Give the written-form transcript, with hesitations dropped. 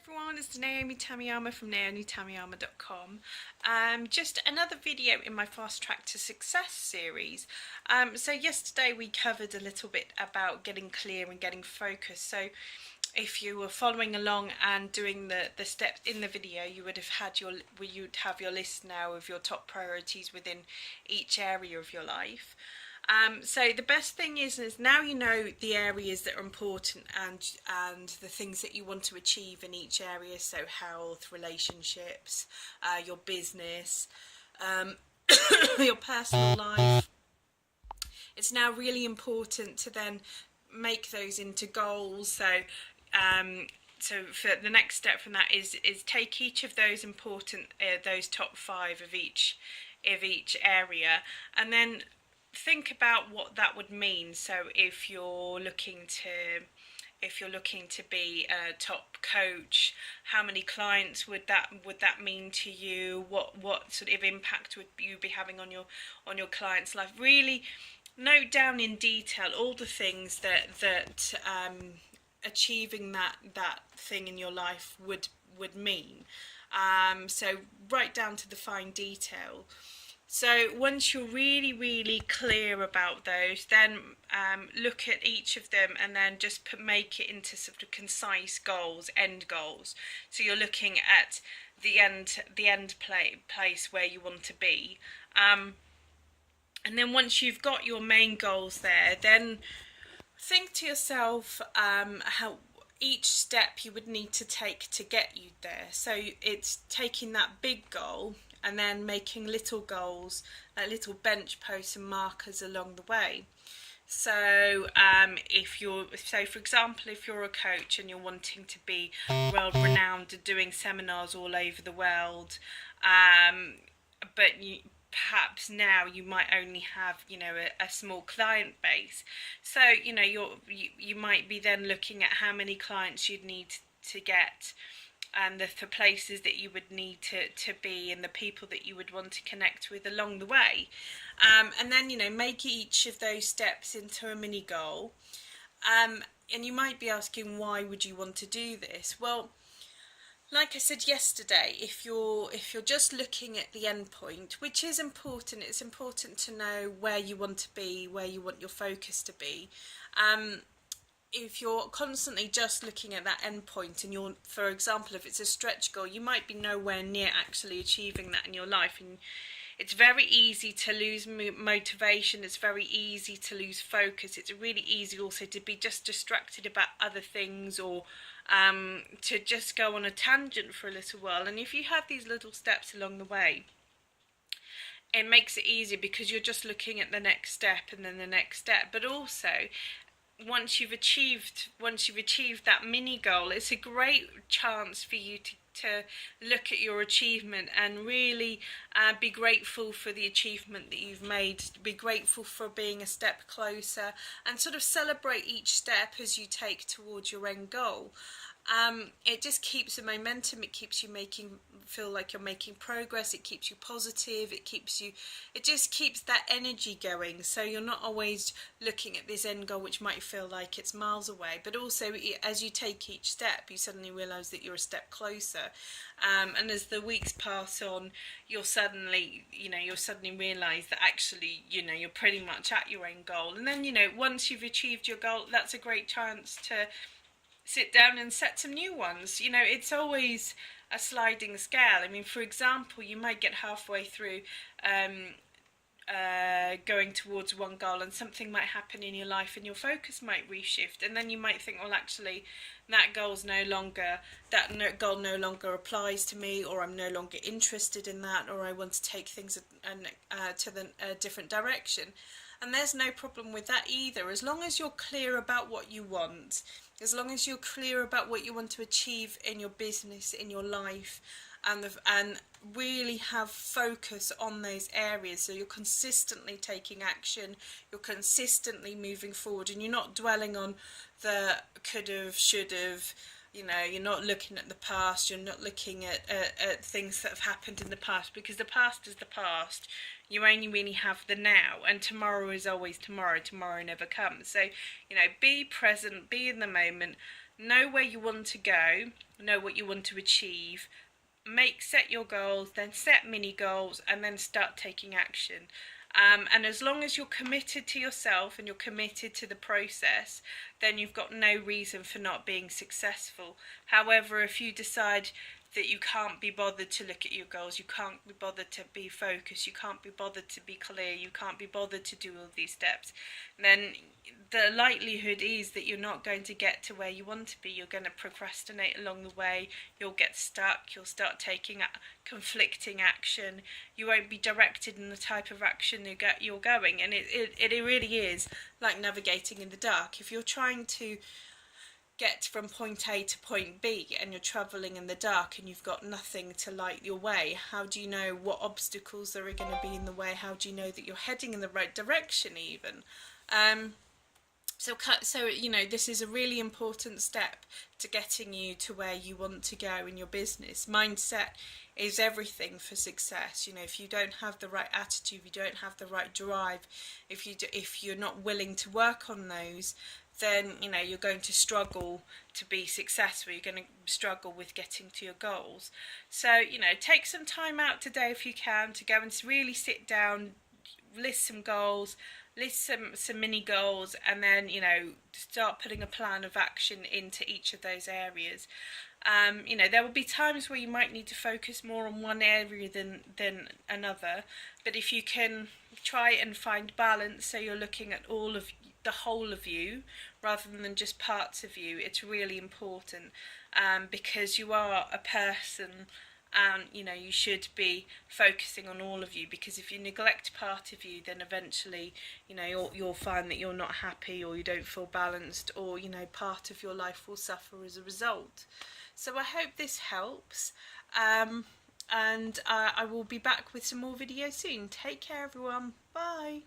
everyone, it's Naomi Tamiyama from naomitamiyama.com. Just another video in my Fast Track to Success series. So yesterday we covered a little bit about getting clear and getting focused. So if you were following along and doing the steps in the video, you would have your list now of your top priorities within each area of your life. So the best thing is now you know the areas that are important and the things that you want to achieve in each area. So health, relationships, your business, your personal life. It's now really important to then make those into goals. So for the next step from that is take each of those important those top 5 of each area, and then think about what that would mean. So if you're looking to be a top coach, how many clients would that mean to you? What sort of impact would you be having on your client's life? Really note down in detail all the things that achieving that thing in your life would mean. So right down to the fine detail. So once you're really clear about those, then look at each of them and then just make it into sort of concise goals, end goals. So you're looking at the end place where you want to be. And then once you've got your main goals there, then think to yourself how each step you would need to take to get you there. So it's taking that big goal and then making little goals, like little bench posts and markers along the way. So for example, if you're a coach and you're wanting to be world renowned and doing seminars all over the world, but perhaps now you might only have a small client base. So you might be then looking at how many clients you'd need to get, and the places that you would need to be, and the people that you would want to connect with along the way, and then make each of those steps into a mini goal. And you might be asking, why would you want to do this? Well, like I said yesterday, if you're just looking at the end point, which is important, it's important to know where you want to be, where you want your focus to be. If you're constantly just looking at that end point, and you're, for example, if it's a stretch goal, you might be nowhere near actually achieving that in your life, and it's very easy to lose motivation. It's very easy to lose focus. It's really easy also to be just distracted about other things, or to just go on a tangent for a little while. And if you have these little steps along the way, it makes it easier because you're just looking at the next step and then the next step. But also, once you've achieved that mini goal, it's a great chance for you to look at your achievement and really be grateful for the achievement that you've made, be grateful for being a step closer, and sort of celebrate each step as you take towards your end goal. It just keeps the momentum. It keeps you feel like you're making progress. It keeps you positive. It just keeps that energy going. So you're not always looking at this end goal, which might feel like it's miles away. But also, as you take each step, you suddenly realise that you're a step closer. And as the weeks pass on, you'll suddenly realise that actually, you're pretty much at your end goal. And then, once you've achieved your goal, that's a great chance to sit down and set some new ones. It's always a sliding scale. I mean, for example, you might get halfway through going towards one goal, and something might happen in your life and your focus might reshift, and then you might think, well, actually that goal no longer applies to me, or I'm no longer interested in that, or I want to take things to a different direction. And there's no problem with that either, as long as you're clear about what you want, as long as you're clear about what you want to achieve in your business, in your life, and really have focus on those areas. So you're consistently taking action, you're consistently moving forward, and you're not dwelling on the could have, should have. You're not looking at the past, you're not looking at things that have happened in the past, because the past is the past. You only really have the now, and tomorrow is always tomorrow. Tomorrow never comes. So, be present, be in the moment, know where you want to go, know what you want to achieve, set your goals, then set mini goals, and then start taking action. And as long as you're committed to yourself and you're committed to the process, then you've got no reason for not being successful. However, if you decide that you can't be bothered to look at your goals, you can't be bothered to be focused, you can't be bothered to be clear, you can't be bothered to do all these steps, then the likelihood is that you're not going to get to where you want to be. You're going to procrastinate along the way, you'll get stuck, you'll start taking conflicting action, you won't be directed in the type of action you're going, and it really is like navigating in the dark. If you're trying to get from point A to point B and you're travelling in the dark and you've got nothing to light your way, how do you know what obstacles are going to be in the way? How do you know that you're heading in the right direction even? So you know, this is a really important step to getting you to where you want to go in your business. Mindset is everything for success. You know, if you don't have the right attitude, if you don't have the right drive, if you're not willing to work on those, then you know you're going to struggle to be successful. You're going to struggle with getting to your goals. So you know, take some time out today if you can to go and really sit down, list some goals, list some mini goals, and then you know start putting a plan of action into each of those areas. You know, there will be times where you might need to focus more on one area than another, but if you can try and find balance, so you're looking at all of the whole of you rather than just parts of you, it's really important, because you are a person, and you know you should be focusing on all of you, because if you neglect part of you, then eventually you know you'll find that you're not happy, or you don't feel balanced, or you know part of your life will suffer as a result. So I hope this helps, and I will be back with some more videos soon. Take care everyone, bye.